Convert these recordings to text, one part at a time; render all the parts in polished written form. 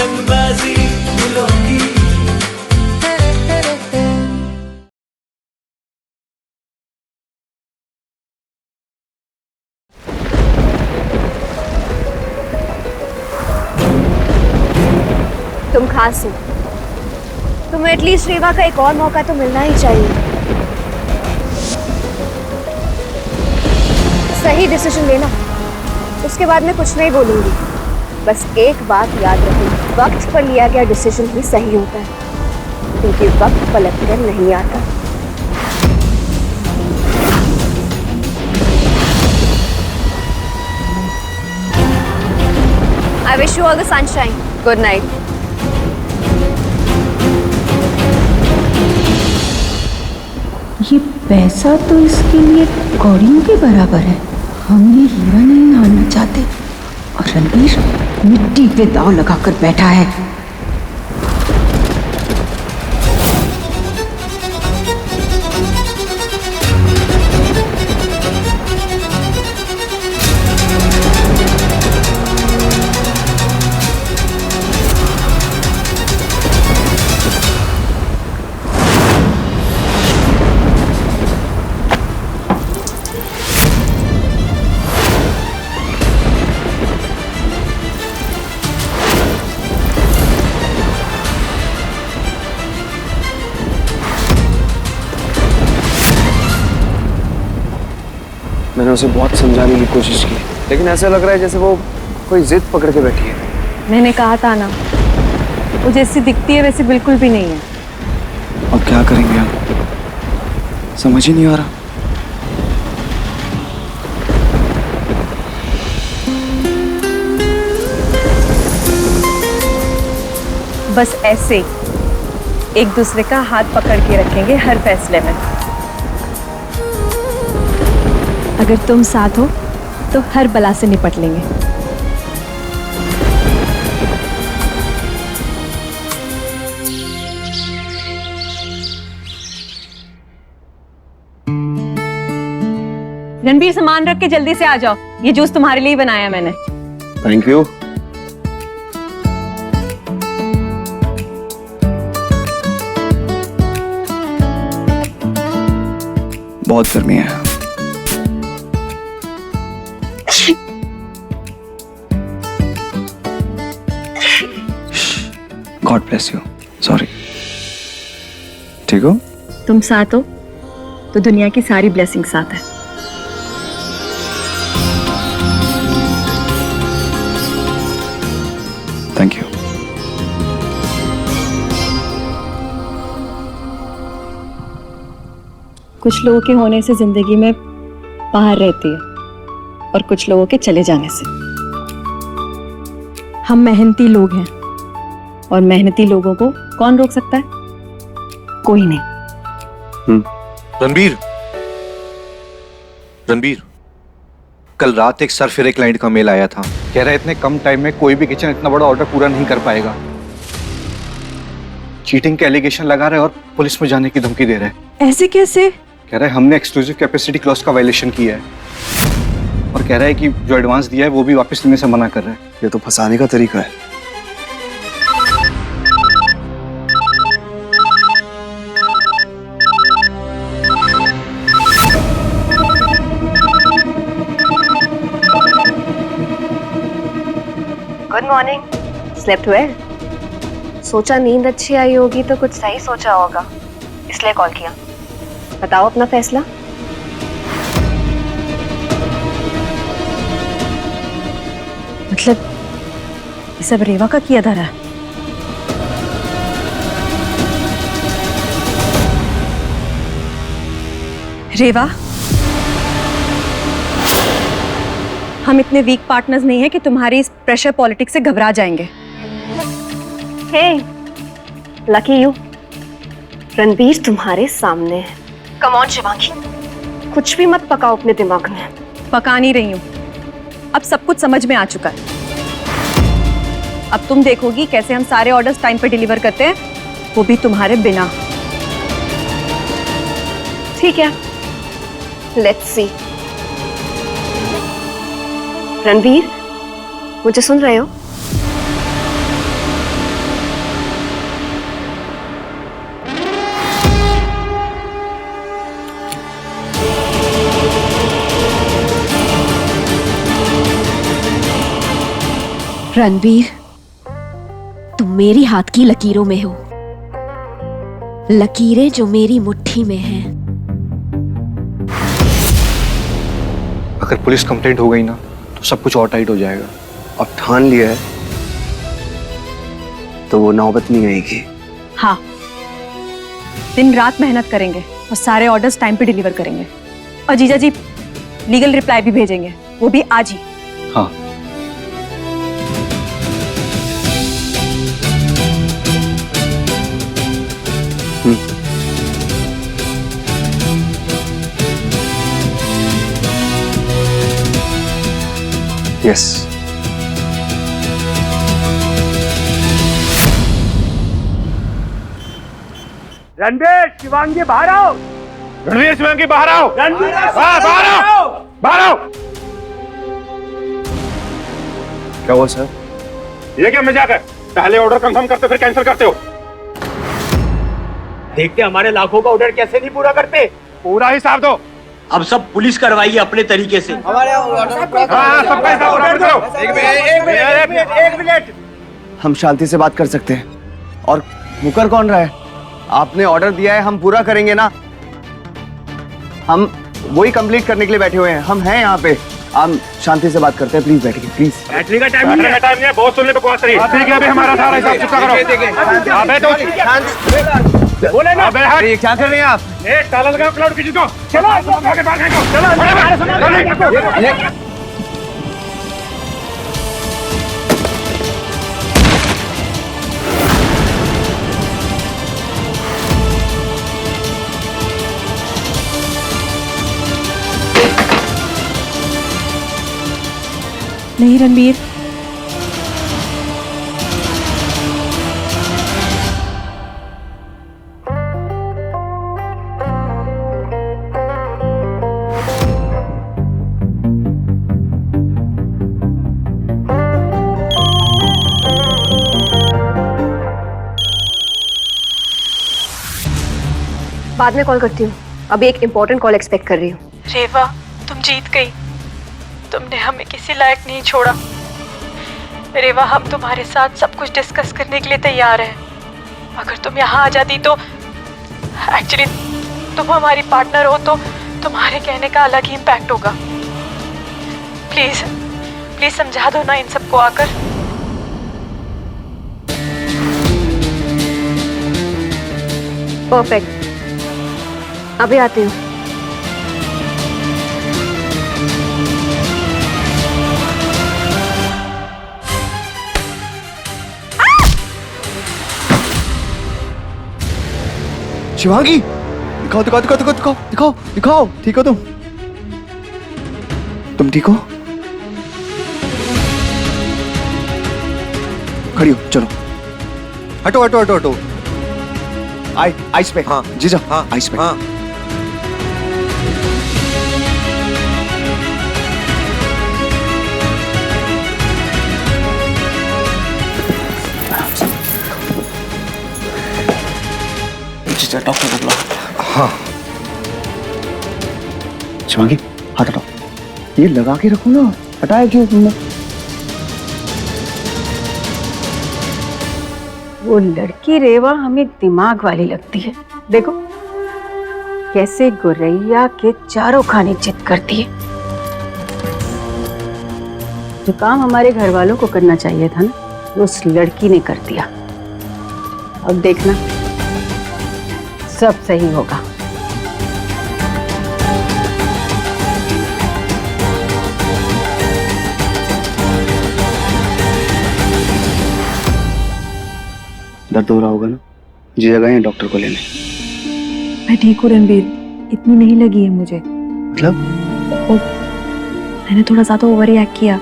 पतंगबाजी फूलों की। तुम खास हो, तुम्हें एटलीस्ट रेवा का एक और मौका तो मिलना ही चाहिए। सही डिसीजन लेना, उसके बाद मैं कुछ नहीं बोलूंगी। बस एक बात याद रखो, वक्त पर लिया गया डिसीजन ही सही होता है, क्योंकि वक्त पलट कर नहीं आता। I wish you all the sunshine. Good night. ये पैसा तो इसके लिए कौड़ियों के बराबर है। हम ये हीरा नहीं हारना चाहते और रणबीर मिट्टी पे दांव लगाकर बैठा है। मैंने उसे बहुत समझाने की कोशिश की, लेकिन ऐसा लग रहा है जैसे वो कोई जिद पकड़ के बैठी है। मैंने कहा था ना, वो जैसी दिखती है वैसे बिल्कुल भी नहीं है। अब क्या करेंगे हम, समझ ही नहीं आ रहा। बस ऐसे एक दूसरे का हाथ पकड़ के रखेंगे हर फैसले में। अगर तुम साथ हो तो हर बला से निपट लेंगे। रणबीर, सामान रख के जल्दी से आ जाओ, ये जूस तुम्हारे लिए ही बनाया मैंने। Thank you. बहुत गर्मी है। God bless you. सॉरी। ठीक हो? तुम साथ हो तो दुनिया की सारी ब्लेसिंग साथ है। Thank you. कुछ लोगों के होने से जिंदगी में बाहर रहती है और कुछ लोगों के चले जाने से। हम मेहनती लोग हैं और मेहनती लोगों को कौन रोक सकता है? कोई नहीं। रणबीर, रणबीर, कल रात एक सरफिरे क्लाइंट का मेल आया था। कह रहा है इतने कम टाइम में कोई भी किचन इतना बड़ा ऑर्डर पूरा नहीं कर पाएगा। चीटिंग के एलिगेशन लगा रहे और पुलिस में जाने की धमकी दे रहे हैं। ऐसे कैसे? कह रहा है हमने एक्सक्लूसिव कैपेसिटी क्लॉज का वायलेशन किया है और कह रहा है कि जो एडवांस दिया है वो भी वापस लेने से मना कर रहा है। ये तो फंसाने का तरीका है। Good morning. Slept well? सोचा नींद अच्छी आई होगी तो कुछ सही सोचा होगा, इसलिए कॉल किया। बताओ अपना फैसला। मतलब ये सब रेवा का किया धरा है? रेवा, हम इतने वीक पार्टनर्स नहीं हैं कि तुम्हारी इस प्रेशर पॉलिटिक्स से घबरा जाएंगे। हे, लकी यू। रणबीर तुम्हारे सामने है। कम ऑन शिवांगी, कुछ भी मत पकाओ अपने दिमाग में। पका नहीं रही हूं, अब सब कुछ समझ में आ चुका है। अब तुम देखोगी कैसे हम सारे ऑर्डर्स टाइम पे डिलीवर करते हैं, वो भी तुम्हारे बिना। ठीक है, लेट्स सी। रणबीर, मुझे सुन रहे हो? रणबीर, तुम मेरी हाथ की लकीरों में हो, लकीरें जो मेरी मुट्ठी में हैं। अगर पुलिस कंप्लेंट हो गई ना तो सब कुछ और टाइट हो जाएगा। अब ठान लिया है तो वो नौबत नहीं आएगी। हाँ, दिन रात मेहनत करेंगे और सारे ऑर्डर्स टाइम पे डिलीवर करेंगे। और जीजा जी लीगल रिप्लाई भी भेजेंगे, वो भी आज ही। हाँ, यस। रणवीर शिवांगी बाहर आओ। रणवीर शिवांगी बाहर आओ। रणवीर बाहर आओ, बाहर आओ। क्या हुआ सर? ये क्या मजाक है? पहले ऑर्डर कंफर्म करते फिर कैंसिल करते हो। देखते हमारे लाखों का ऑर्डर कैसे नहीं पूरा करते। पूरा हिसाब दो। अब सब पुलिस करवाइए अपने तरीके से। हाँ, सबका हिसाब ऑर्डर करो। एक मिनट। हम शांति से बात कर सकते हैं। और मुकर कौन रहा है? आपने ऑर्डर दिया है, हम पूरा करेंगे ना। हम वही कंप्लीट करने के लिए बैठे हुए हैं। हम हैं यहाँ पे। हम शांति से बात करते हैं। प्लीज बैठिए, प्लीज। बैठने का टाइम नहीं है। बहुत सुनने पे बकवास रही है। ठीक है, अभी हमारा सारा हिसाब चुका करो। अबे तो बोले ना। अबे हट। ये क्या कर रहे हैं आप? एक ताला लगाओ क्लाउड किचन को। चलो आगे बाहर फेंको। चलो। नहीं रणबीर, बाद में कॉल करती हूँ, अभी एक इम्पोर्टेंट कॉल एक्सपेक्ट कर रही हूँ। रेवा, तुम जीत गई। तुमने हमें किसी लायक नहीं छोड़ा। रेवा, हम तुम्हारे साथ सब कुछ डिस्कस करने के लिए तैयार हैं। अगर तुम यहाँ आ जाती तो एक्चुअली तुम हमारी पार्टनर हो तो तुम्हारे कहने का अलग ही इम्पैक्ट होगा। प्लीज प्लीज समझा दो ना इन सबको आकर। परफेक्ट, अभी आती हूँ। शिवांगी, दिखाओ दिखाओ दिखाओ दिखाओ दिखाओ दिखाओ दिखाओ। ठीक हो तुम? तुम ठीक हो? खड़ी हो, चलो। हटो हटो हटो हटो। आइस पे। हाँ जीजा। हाँ आइस पे। हाँ, जीजा डॉक्टर बदलो। हाँ शिवांगी, हाथ हटाओ। ये लगा के रखो ना, हटाया क्यों तुमने? वो लड़की रेवा हमें दिमाग वाली लगती है। देखो कैसे गुरैया के चारों खाने चित करती है। जो काम हमारे घर वालों को करना चाहिए था ना, वो उस लड़की ने कर दिया। अब देखना सब सही होगा। दर्द हो रहा होगा ना? जीजा गए हैं डॉक्टर को लेने। मैं ठीक हूँ रणबीर, इतनी नहीं लगी है मुझे। मतलब? मैंने थोड़ा ज्यादा ओवर रिएक्ट किया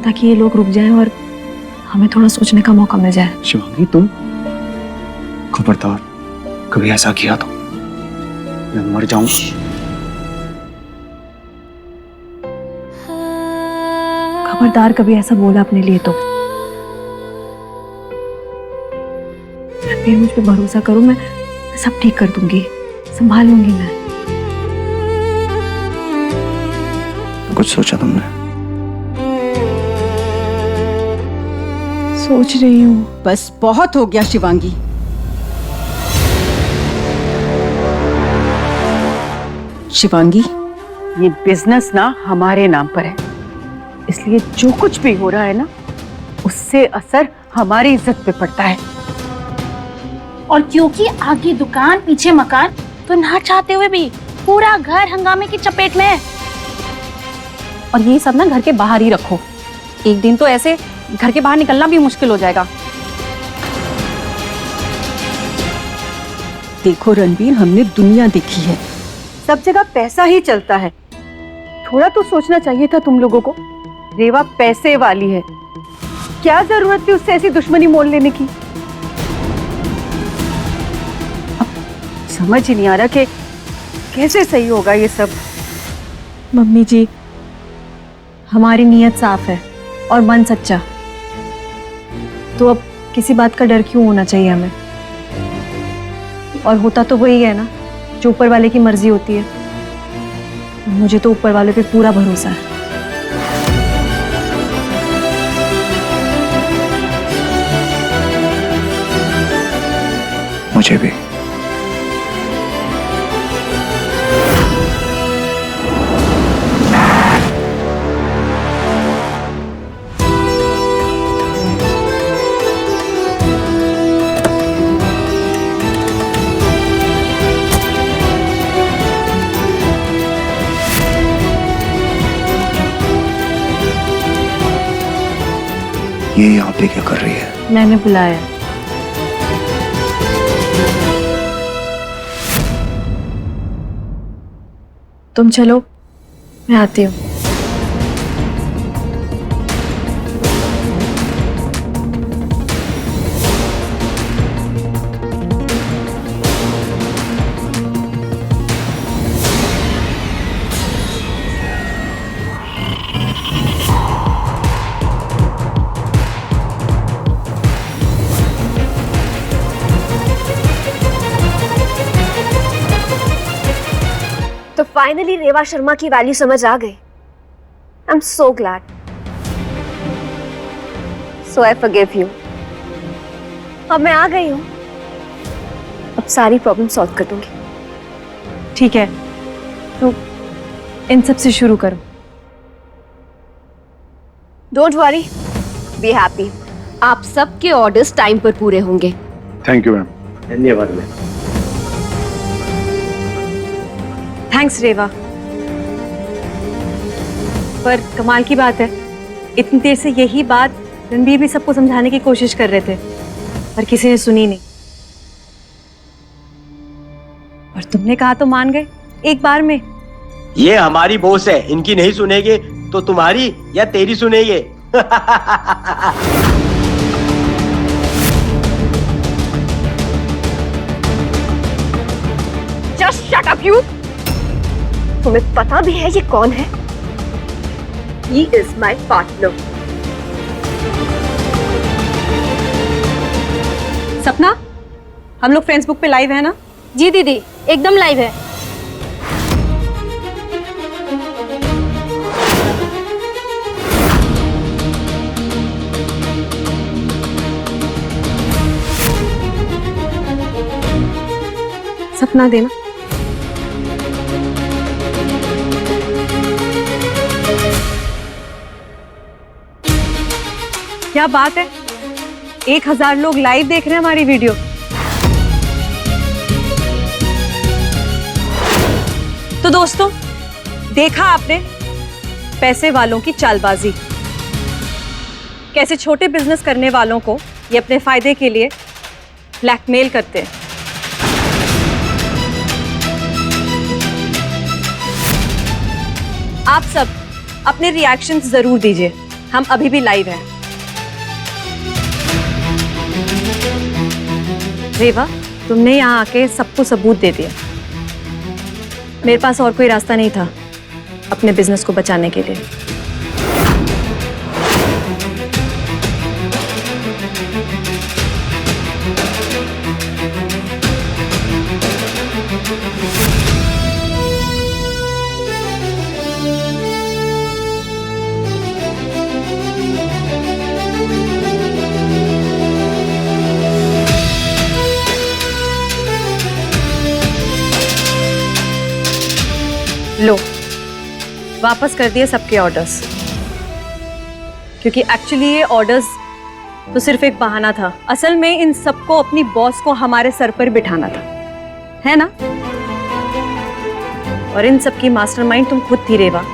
ताकि ये लोग रुक जाएं और हमें थोड़ा सोचने का मौका मिल जाए। शिवांगी तुम खबरदार, कभी ऐसा किया तो मैं मर जाऊं। खबरदार कभी ऐसा बोला अपने लिए तो। रणबीर मुझ पे भरोसा करो, मैं सब ठीक कर दूंगी, संभाल लूंगी मैं। कुछ सोचा तुमने? सोच रही हूँ। बस बहुत हो गया शिवांगी। शिवांगी, ये बिजनेस ना हमारे नाम पर है, इसलिए जो कुछ भी हो रहा है ना, उससे असर हमारी इज्जत पे पड़ता है। और क्योंकि आगे दुकान पीछे मकान, तो ना चाहते हुए भी पूरा घर हंगामे की चपेट में है। और ये सब ना घर के बाहर ही रखो, एक दिन तो ऐसे घर के बाहर निकलना भी मुश्किल हो जाएगा। देखो रणबीर, हमने दुनिया देखी है, सब जगह पैसा ही चलता है। थोड़ा तो सोचना चाहिए था तुम लोगों को। रेवा पैसे वाली है, क्या जरूरत थी उससे ऐसी दुश्मनी मोल लेने की। अब समझ ही नहीं आ रहा कि कैसे सही होगा ये सब। मम्मी जी, हमारी नीयत साफ है और मन सच्चा, तो अब किसी बात का डर क्यों होना चाहिए हमें। और होता तो वही है ना जो ऊपर वाले की मर्जी होती है। मुझे तो ऊपर वाले पे पूरा भरोसा है। मुझे भी। ये यहाँ पे क्या कर रही है? मैंने बुलाया। तुम चलो, मैं आती हूँ। तो फाइनली रेवा शर्मा की वैल्यू समझ आ गई। I am so glad. So I forgive you. अब मैं आ गई हूँ, अब सारी प्रॉब्लम सॉल्व कर दूंगी। ठीक है, तो इन सब से शुरू करो। Don't worry, be happy. आप सबके ऑर्डर्स टाइम पर पूरे होंगे। Thank you ma'am. धन्यवाद मैम। थैंक्स रेवा। पर कमाल की बात है, इतनी देर से यही बात रणबीर भी सबको समझाने की कोशिश कर रहे थे, पर किसी ने सुनी नहीं। और तुमने कहा तो मान गए एक बार में। ये हमारी बॉस है, इनकी नहीं सुनेंगे तो तुम्हारी या तेरी सुनेंगे। Just shut up you. तुम्हें पता भी है ये कौन है? He is my partner. सपना, हम लोग फेसबुक पे लाइव है ना? जी दीदी, एकदम लाइव है। सपना देना। क्या बात है, 1000 लोग लाइव देख रहे हैं हमारी वीडियो। तो दोस्तों, देखा आपने पैसे वालों की चालबाजी, कैसे छोटे बिजनेस करने वालों को ये अपने फायदे के लिए ब्लैकमेल करते हैं। आप सब अपने रिएक्शंस जरूर दीजिए, हम अभी भी लाइव हैं। रेवा, तुमने यहाँ आके सबको सबूत दे दिया। मेरे पास और कोई रास्ता नहीं था अपने बिजनेस को बचाने के लिए। लो, वापस कर दिए सबके ऑर्डर्स, क्योंकि एक्चुअली ये ऑर्डर्स तो सिर्फ एक बहाना था। असल में इन सबको अपनी बॉस को हमारे सर पर बिठाना था, है ना? और इन सब की मास्टरमाइंड तुम खुद थी रेवा।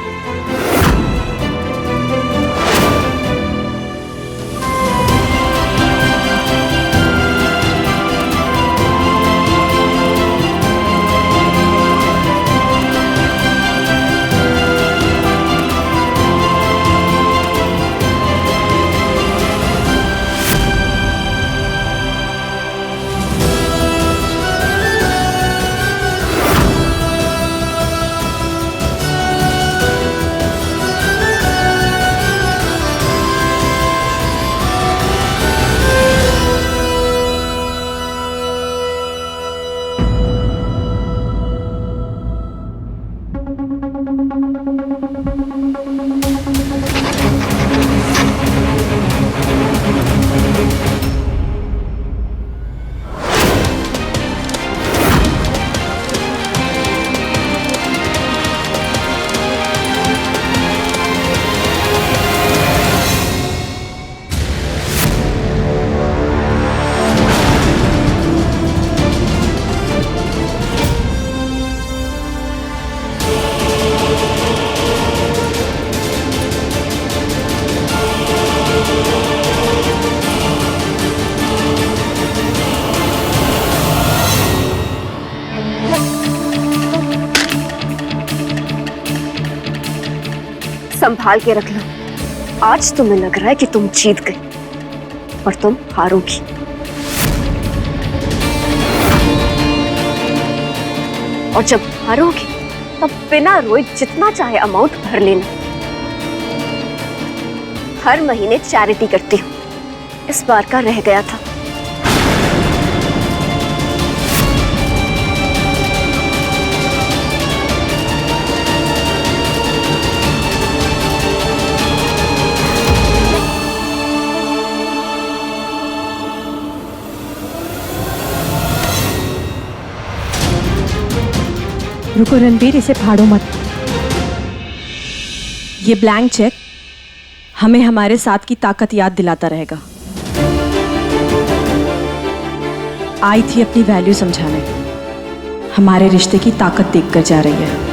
संभाल के रख लो। आज तुम्हें लग रहा है कि तुम जीत गई और तुम हारोगी। और जब हारोगी तब बिना रोए जितना चाहे अमाउंट भर लेना। हर महीने चैरिटी करती हूँ, इस बार का रह गया था। रुको रणबीर, इसे फाड़ो मत। ये ब्लैंक चेक हमें हमारे साथ की ताकत याद दिलाता रहेगा। आई थी अपनी वैल्यू समझाने, हमारे रिश्ते की ताकत देखकर जा रही है।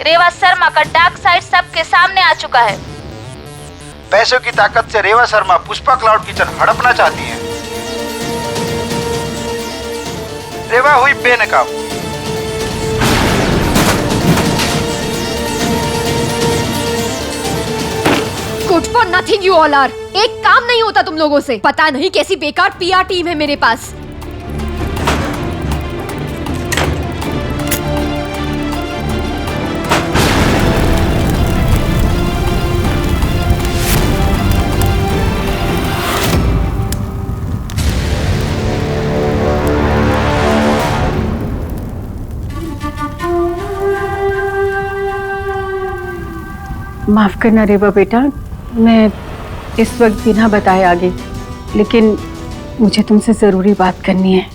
रेवा शर्मा का डार्क साइड सबके सामने आ चुका है। पैसों की ताकत से रेवा शर्मा पुष्पा क्लाउड किचन हड़पना चाहती है। रेवा हुई बेनकाब। Good for nothing you all are. एक काम नहीं होता तुम लोगों से। पता नहीं कैसी बेकार पीआर टीम है मेरे पास। माफ करना रेवा बेटा, मैं इस वक्त बिना बताए आ गई, लेकिन मुझे तुमसे जरूरी बात करनी है।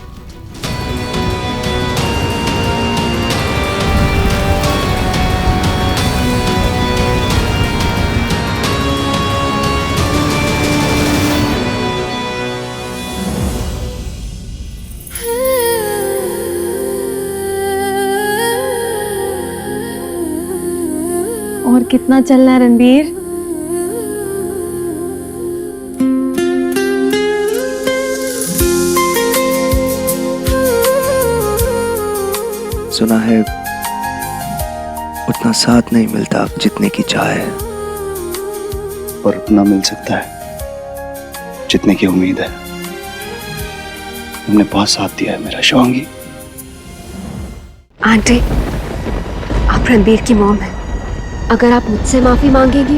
और कितना चलना है रणबीर? सुना है उतना साथ नहीं मिलता जितने की चाह है, पर उतना मिल सकता है जितने की उम्मीद है। तुमने बहुत साथ दिया है मेरा शिवांगी। आंटी, आप रणबीर की मॉम है। अगर आप मुझसे माफी मांगेगी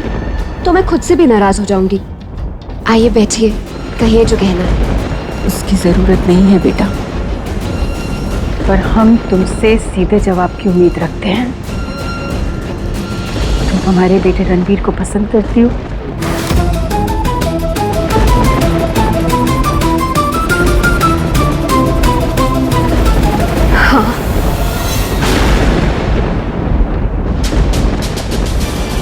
तो मैं खुद से भी नाराज हो जाऊंगी। आइए बैठिए, कहिए जो कहना है। उसकी जरूरत नहीं है बेटा, पर हम तुमसे सीधे जवाब की उम्मीद रखते हैं। तुम हमारे बेटे रणवीर को पसंद करती हो? हाँ।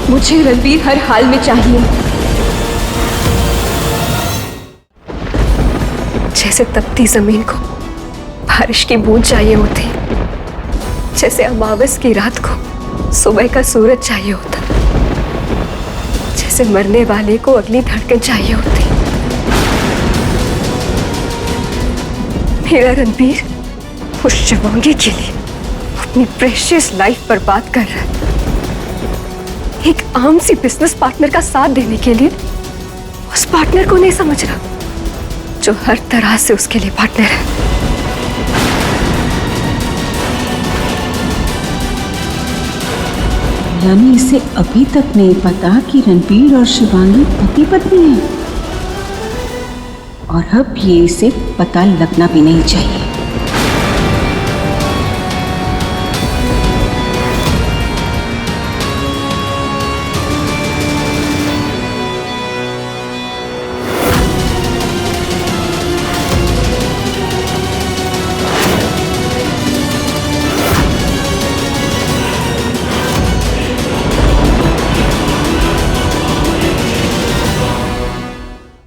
मुझे रणवीर हर हाल में चाहिए। जैसे तपती जमीन को बारिश की बूंद चाहिए होती, जैसे अमावस की रात को सुबह का सूरज चाहिए होता, जैसे मरने वाले को अगली धड़कन चाहिए होती। मेरा रणवीर उस शिवांगी के लिए अपनी प्रेशियस लाइफ बर्बाद कर रहा है, एक आम सी बिजनेस पार्टनर का साथ देने के लिए उस पार्टनर को नहीं समझ रहा जो हर तरह से उसके लिए पार्टनर है। यानी इसे अभी तक नहीं पता कि रणवीर और शिवांगी पति पत्नी हैं, और अब ये इसे पता लगना भी नहीं चाहिए।